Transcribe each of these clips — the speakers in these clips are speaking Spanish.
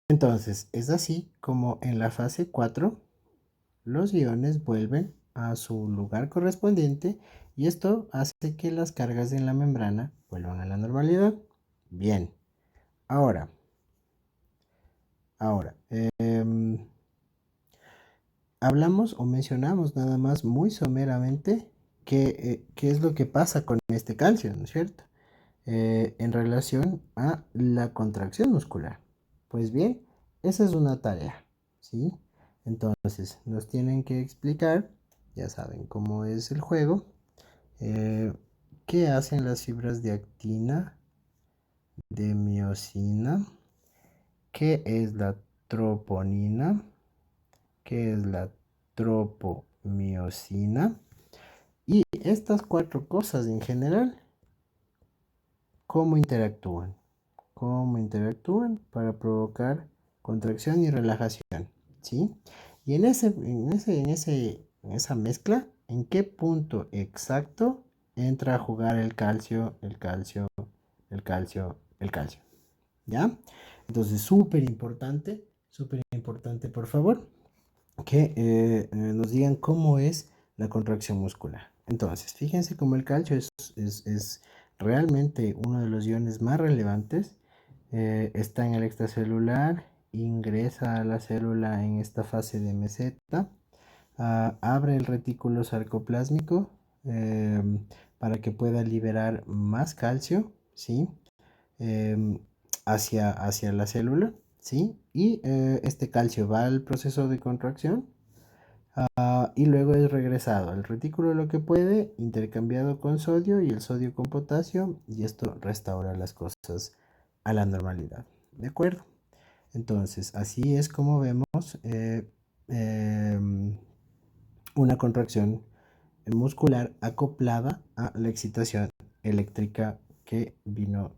Entonces, es así como en la fase 4 los iones vuelven a su lugar correspondiente y esto hace que las cargas en la membrana vuelvan a la normalidad. Bien, ahora, ahora, hablamos o mencionamos nada más muy someramente qué es lo que pasa con este calcio, ¿no es cierto? En relación a la contracción muscular. Pues bien, esa es una tarea, ¿sí? Entonces, nos tienen que explicar, ya saben cómo es el juego, eh, qué hacen las fibras de actina, de miosina, qué es la troponina, qué es la tropomiosina y estas cuatro cosas en general, cómo interactúan. Cómo interactúan para provocar contracción y relajación, ¿sí? Y en esa mezcla, ¿en qué punto exacto entra a jugar el calcio, el calcio, el calcio, el calcio? ¿Ya? Entonces, súper importante, por favor, que nos digan cómo es la contracción muscular. Entonces, fíjense cómo el calcio es realmente uno de los iones más relevantes. Está en el extracelular, ingresa a la célula en esta fase de meseta, abre el retículo sarcoplásmico para que pueda liberar más calcio, ¿sí? Em, hacia la célula, ¿sí? Y este calcio va al proceso de contracción y luego es regresado al retículo lo que puede, intercambiado con sodio y el sodio con potasio, y esto restaura las cosas a la normalidad. ¿De acuerdo? Entonces, así es como vemos em, una contracción muscular acoplada a la excitación eléctrica que vino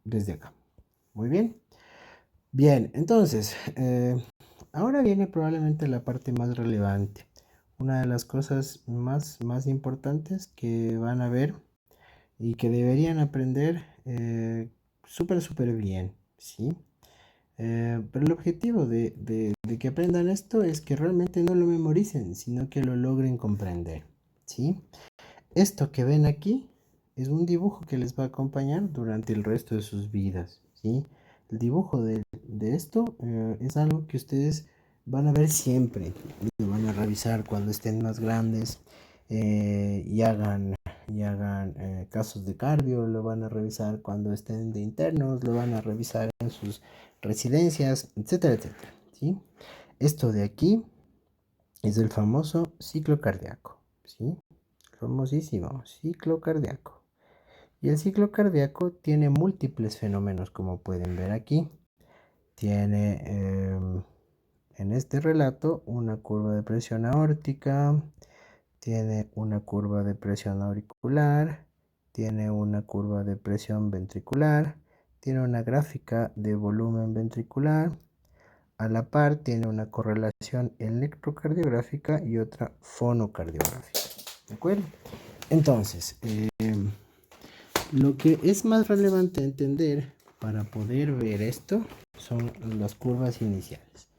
desde acá. Muy bien. Bien, entonces, ahora viene probablemente la parte más relevante. Una de las cosas más importantes que van a ver y que deberían aprender súper bien, ¿sí? Pero el objetivo de que aprendan esto es que realmente no lo memoricen, sino que lo logren comprender, ¿sí? Esto que ven aquí es un dibujo que les va a acompañar durante el resto de sus vidas, ¿sí? El dibujo de esto es algo que ustedes van a ver siempre, lo van a revisar cuando estén más grandes y hagan casos de cardio, lo van a revisar cuando estén de internos, lo van a revisar en sus residencias, etcétera, etcétera, ¿sí? Esto de aquí es el famoso ciclo cardíaco, ¿sí? Famosísimo, ciclo cardíaco. Y el ciclo cardíaco tiene múltiples fenómenos, como pueden ver aquí. Tiene en este relato una curva de presión aórtica, tiene una curva de presión auricular, tiene una curva de presión ventricular, tiene una gráfica de volumen ventricular, a la par tiene una correlación electrocardiográfica y otra fonocardiográfica. ¿De acuerdo? Entonces, lo que es más relevante entender para poder ver esto son las curvas iniciales.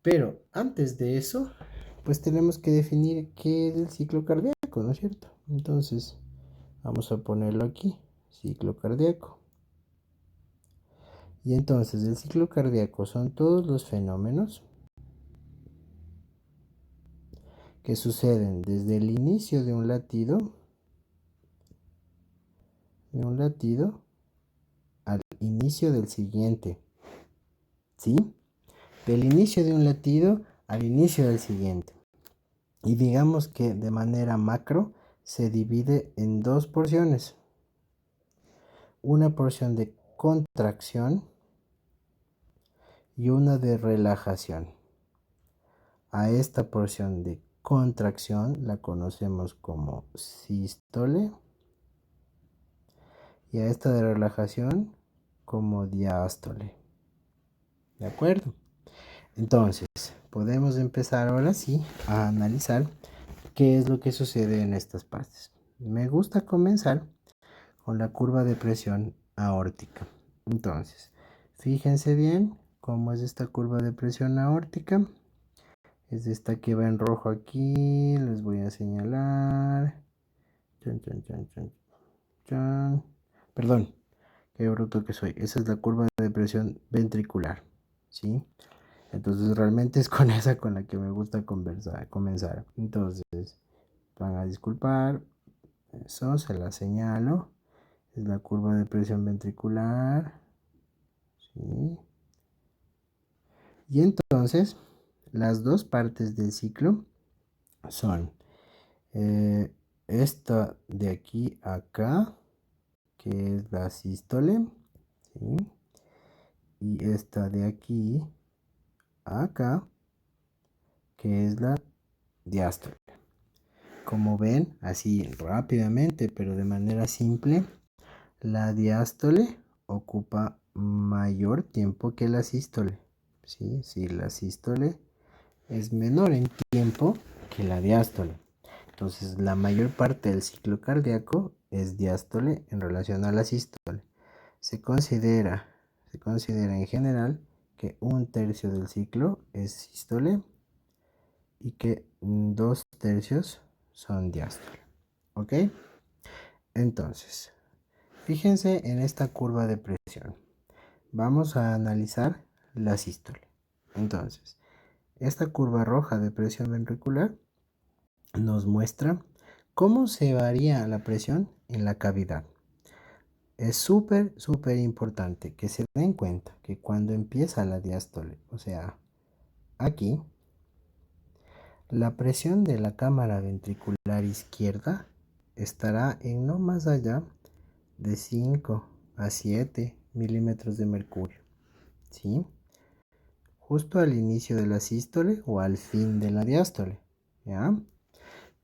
Pero antes de eso, pues tenemos que definir qué es el ciclo cardíaco, ¿no es cierto? Entonces, vamos a ponerlo aquí, ciclo cardíaco. Y entonces el ciclo cardíaco son todos los fenómenos que suceden desde el inicio de un latido al inicio del siguiente, ¿sí? Del inicio de un latido al inicio del siguiente. Y digamos que de manera macro se divide en dos porciones. Una porción de contracción y una de relajación. A esta porción de contracción la conocemos como sístole y a esta de relajación como diástole. ¿De acuerdo? Entonces, podemos empezar ahora sí a analizar qué es lo que sucede en estas partes. Me gusta comenzar con la curva de presión aórtica. Entonces, Fíjense bien cómo es esta curva de presión aórtica. Es esta que va en rojo aquí. Les voy a señalar. Chan, chan, chan, chan, chan. Perdón, qué bruto que soy. Esa es la curva de presión ventricular. ¿Sí? Entonces realmente es con esa con la que me gusta comenzar. Entonces, van a disculpar. Eso se la señalo. Es la curva de presión ventricular. ¿Sí? Y entonces, las dos partes del ciclo son esta de aquí a acá, que es la sístole, ¿sí? Y esta de aquí a acá, que es la diástole. Como ven, así rápidamente, pero de manera simple, la diástole ocupa mayor tiempo que la sístole. ¿Sí? Si la sístole es menor en tiempo que la diástole. Entonces, la mayor parte del ciclo cardíaco es diástole en relación a la sístole. Se considera en general que un tercio del ciclo es sístole y que 2/3 son diástole. ¿Ok? Entonces, fíjense en esta curva de presión. Vamos a analizar la sístole. Entonces, esta curva roja de presión ventricular nos muestra cómo se varía la presión en la cavidad. Es súper importante que se den cuenta que cuando empieza la diástole, o sea, aquí, la presión de la cámara ventricular izquierda estará en no más allá de 5 a 7 milímetros de mercurio, ¿sí? Justo al inicio de la sístole o al fin de la diástole, ¿ya?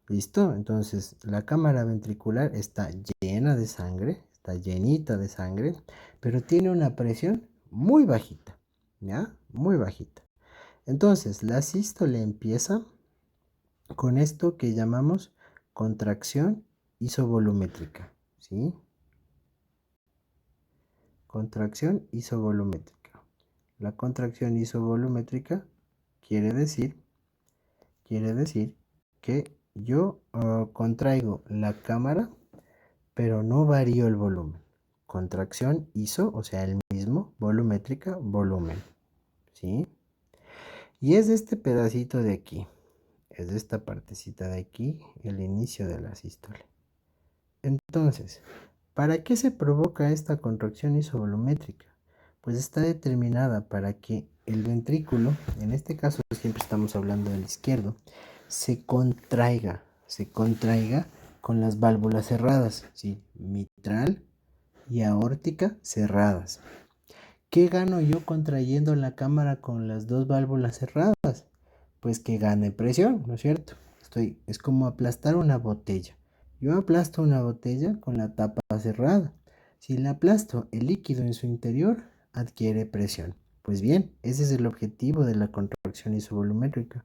¿Listo? Entonces, la cámara ventricular está llena de sangre, está llenita de sangre, pero tiene una presión muy bajita, ¿ya? Muy bajita. Entonces, la sístole empieza con esto que llamamos contracción isovolumétrica, ¿sí? Contracción isovolumétrica. La contracción isovolumétrica quiere decir que yo contraigo la cámara, pero no varío el volumen. Contracción iso, o sea, el mismo, volumétrica, volumen, ¿sí? Y es este pedacito de aquí, es de esta partecita de aquí, el inicio de la sístole. Entonces, ¿para qué se provoca esta contracción isovolumétrica? Pues está determinada para que el ventrículo, en este caso siempre estamos hablando del izquierdo, se contraiga con las válvulas cerradas, ¿sí? Mitral y aórtica cerradas. ¿Qué gano yo contrayendo la cámara con las dos válvulas cerradas? Pues que gane presión, ¿no es cierto? Es como aplastar una botella. Yo aplasto una botella con la tapa cerrada. Si la aplasto, el líquido en su interior adquiere presión. Pues bien, ese es el objetivo de la contracción isovolumétrica,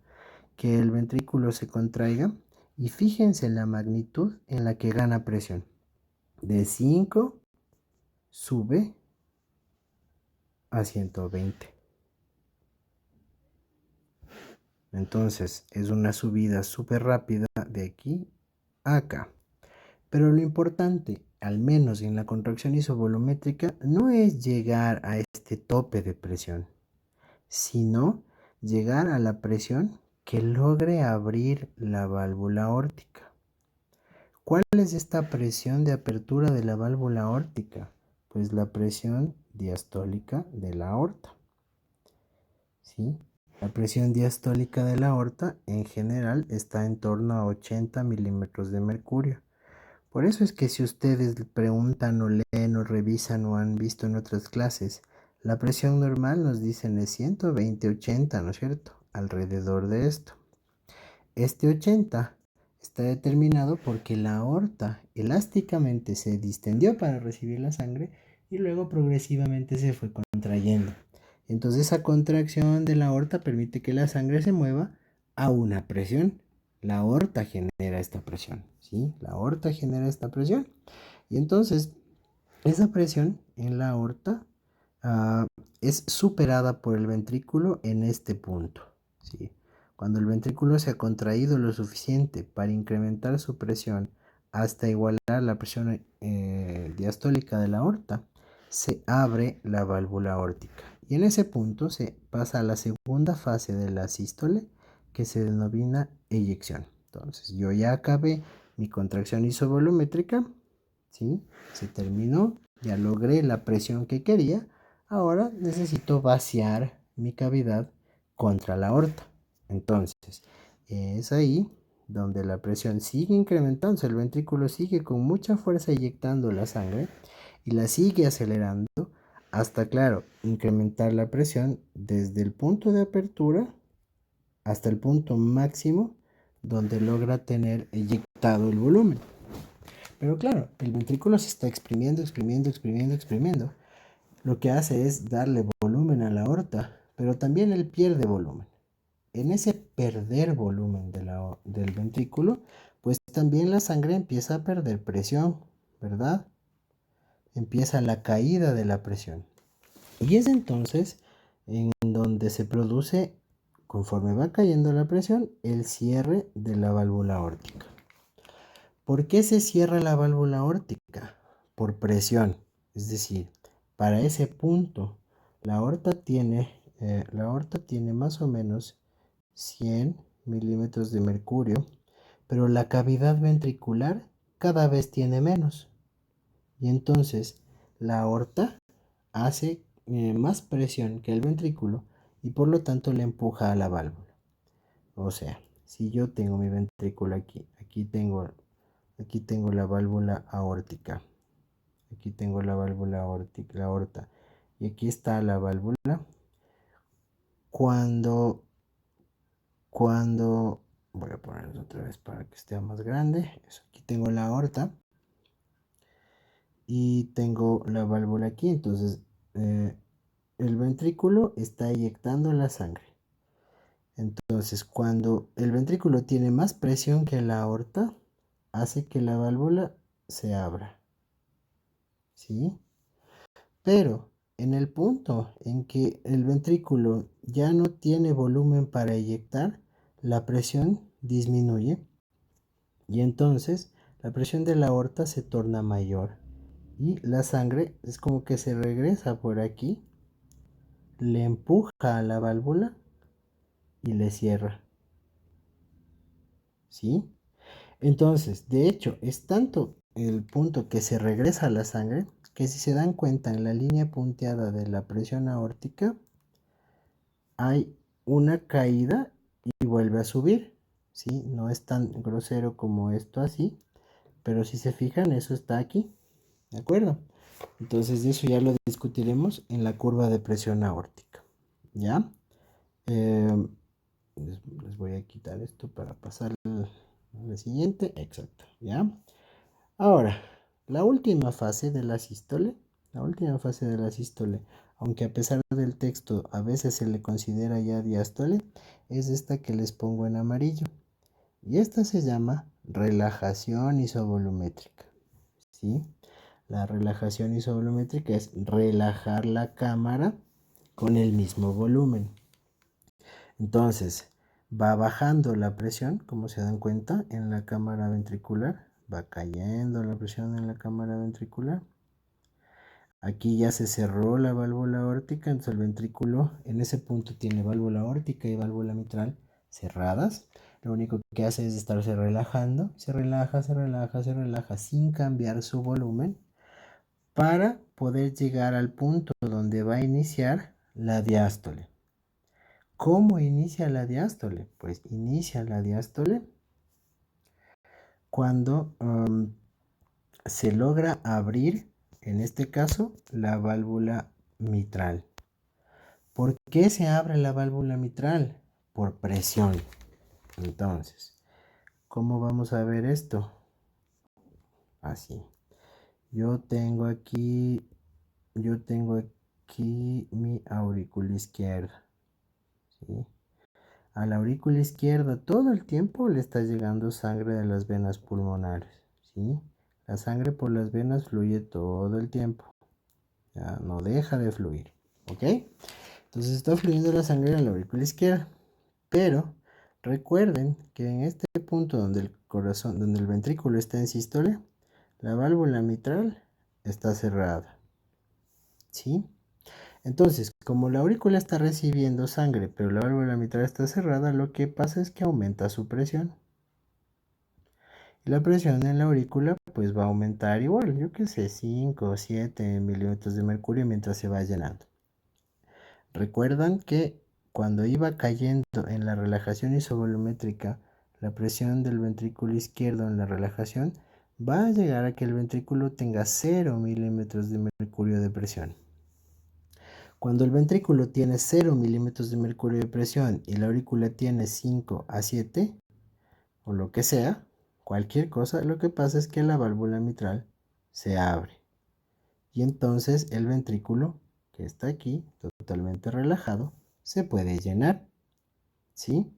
que el ventrículo se contraiga y fíjense la magnitud en la que gana presión. De 5 sube a 120. Entonces es una subida súper rápida de aquí a acá. Pero lo importante, al menos en la contracción isovolumétrica, no es llegar a este tope de presión, sino llegar a la presión que logre abrir la válvula aórtica. ¿Cuál es esta presión de apertura de la válvula aórtica? Pues la presión diastólica de la aorta, ¿sí? La presión diastólica de la aorta en general está en torno a 80 milímetros de mercurio. Por eso es que si ustedes preguntan o leen o revisan o han visto en otras clases, la presión normal nos dicen es 120-80, ¿no es cierto? Alrededor de esto. Este 80 está determinado porque la aorta elásticamente se distendió para recibir la sangre y luego progresivamente se fue contrayendo. Entonces esa contracción de la aorta permite que la sangre se mueva a una presión. La aorta genera esta presión, ¿sí? La aorta genera esta presión. Y entonces esa presión en la aorta ah, es superada por el ventrículo en este punto, ¿sí? Cuando el ventrículo se ha contraído lo suficiente para incrementar su presión hasta igualar la presión diastólica de la aorta, se abre la válvula aórtica. Y en ese punto se pasa a la segunda fase de la sístole, que se denomina eyección. Entonces, yo ya acabé mi contracción isovolumétrica, ¿sí? Se terminó, ya logré la presión que quería. Ahora necesito vaciar mi cavidad contra la aorta. Entonces, es ahí donde la presión sigue incrementándose, el ventrículo sigue con mucha fuerza inyectando la sangre y la sigue acelerando hasta, claro, incrementar la presión desde el punto de apertura hasta el punto máximo donde logra tener eyectado el volumen. Pero claro, el ventrículo se está exprimiendo, exprimiendo, exprimiendo, exprimiendo. Lo que hace es darle volumen a la aorta, pero también él pierde volumen. En ese perder volumen del ventrículo, pues también la sangre empieza a perder presión, ¿verdad? Empieza la caída de la presión. Y es entonces en donde se produce, conforme va cayendo la presión, el cierre de la válvula aórtica. ¿Por qué se cierra la válvula aórtica? Por presión. Es decir, para ese punto, la aorta tiene más o menos 100 milímetros de mercurio, pero la cavidad ventricular cada vez tiene menos. Y entonces la aorta hace más presión que el ventrículo y por lo tanto le empuja a la válvula. O sea, si yo tengo mi ventrículo aquí, aquí tengo la válvula aórtica, aquí tengo la válvula aórtica, la aorta, y aquí está la válvula. Cuando, cuando, voy a ponerlo otra vez para que esté más grande. Eso, aquí tengo la aorta y tengo la válvula aquí. Entonces, el ventrículo está eyectando la sangre. Entonces, cuando el ventrículo tiene más presión que la aorta, hace que la válvula se abra, ¿sí? Pero en el punto en que el ventrículo ya no tiene volumen para eyectar, la presión disminuye y entonces la presión de la aorta se torna mayor y la sangre es como que se regresa por aquí, le empuja a la válvula y le cierra, ¿sí? Entonces, de hecho, es tanto el punto que se regresa la sangre que si se dan cuenta en la línea punteada de la presión aórtica hay una caída y vuelve a subir, ¿sí? No es tan grosero como esto así, pero si se fijan, eso está aquí, ¿de acuerdo? Entonces, eso ya lo discutiremos en la curva de presión aórtica, ¿ya? Eh, les voy a quitar esto para pasar al siguiente, exacto, ¿ya? Ahora, la última fase de la sístole, la última fase de la sístole, aunque a pesar del texto a veces se le considera ya diástole, es esta que les pongo en amarillo. Y esta se llama relajación isovolumétrica, ¿sí? La relajación isovolumétrica es relajar la cámara con el mismo volumen. Entonces, va bajando la presión, como se dan cuenta, en la cámara ventricular. Va cayendo la presión en la cámara ventricular. Aquí ya se cerró la válvula aórtica, entonces el ventrículo en ese punto tiene válvula aórtica y válvula mitral cerradas. Lo único que hace es estarse relajando. Se relaja, se relaja, se relaja sin cambiar su volumen para poder llegar al punto donde va a iniciar la diástole. ¿Cómo inicia la diástole? Pues inicia la diástole cuando se logra abrir, en este caso, la válvula mitral. ¿Por qué se abre la válvula mitral? Por presión. Entonces, ¿cómo vamos a ver esto? Así. Yo tengo aquí mi aurícula izquierda, ¿sí? A la aurícula izquierda todo el tiempo le está llegando sangre de las venas pulmonares, ¿sí? La sangre por las venas fluye todo el tiempo, ya no deja de fluir, ¿ok? Entonces está fluyendo la sangre en la aurícula izquierda, pero recuerden que en este punto donde el corazón, donde el ventrículo está en sístole, la válvula mitral está cerrada, ¿sí? Entonces, como la aurícula está recibiendo sangre, pero la válvula mitral está cerrada, lo que pasa es que aumenta su presión. Y la presión en la aurícula pues va a aumentar igual, yo qué sé, 5 o 7 milímetros de mercurio mientras se va llenando. Recuerdan que cuando iba cayendo en la relajación isovolumétrica, la presión del ventrículo izquierdo en la relajación va a llegar a que el ventrículo tenga 0 milímetros de mercurio de presión. Cuando el ventrículo tiene 0 milímetros de mercurio de presión y la aurícula tiene 5 a 7, o lo que sea, cualquier cosa, lo que pasa es que la válvula mitral se abre. Y entonces el ventrículo, que está aquí, totalmente relajado, se puede llenar, ¿sí?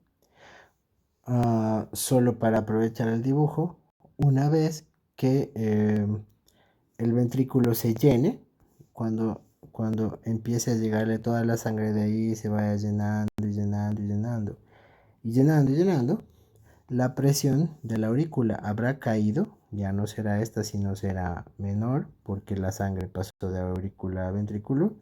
Solo para aprovechar el dibujo, una vez que el ventrículo se llene, cuando empiece a llegarle toda la sangre de ahí, se vaya llenando y llenando y llenando, y llenando y llenando, la presión de la aurícula habrá caído, ya no será esta, sino será menor, porque la sangre pasó de aurícula a ventrículo,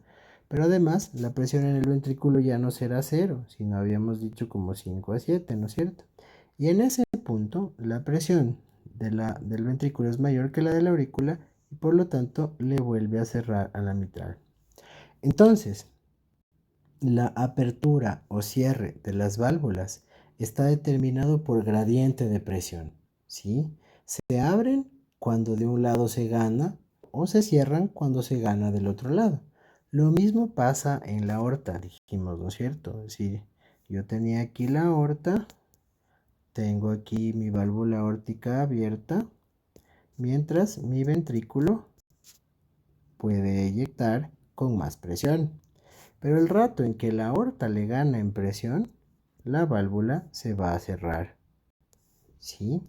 pero además la presión en el ventrículo ya no será 0, sino habíamos dicho como 5 a 7, ¿no es cierto? Y en ese punto la presión del ventrículo es mayor que la de la aurícula y por lo tanto le vuelve a cerrar a la mitral. Entonces, la apertura o cierre de las válvulas está determinado por gradiente de presión, ¿sí? Se abren cuando de un lado se gana o se cierran cuando se gana del otro lado. Lo mismo pasa en la aorta, dijimos, ¿no es cierto? Es decir, yo tenía aquí la aorta, tengo aquí mi válvula aórtica abierta, mientras mi ventrículo puede eyectar con más presión. Pero el rato en que la aorta le gana en presión, la válvula se va a cerrar, ¿sí?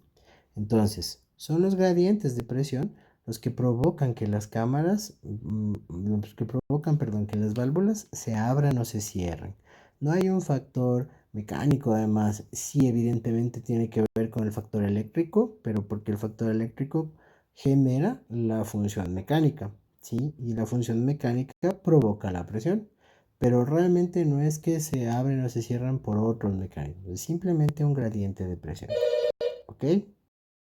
Entonces, son los gradientes de presión los que provocan que las cámaras, los que provocan, perdón, que las válvulas se abran o se cierren. No hay un factor mecánico, además, sí evidentemente tiene que ver con el factor eléctrico, pero porque el factor eléctrico genera la función mecánica, ¿sí? Y la función mecánica provoca la presión. Pero realmente no es que se abren o se cierran por otros mecanismos, es simplemente un gradiente de presión. ¿Ok?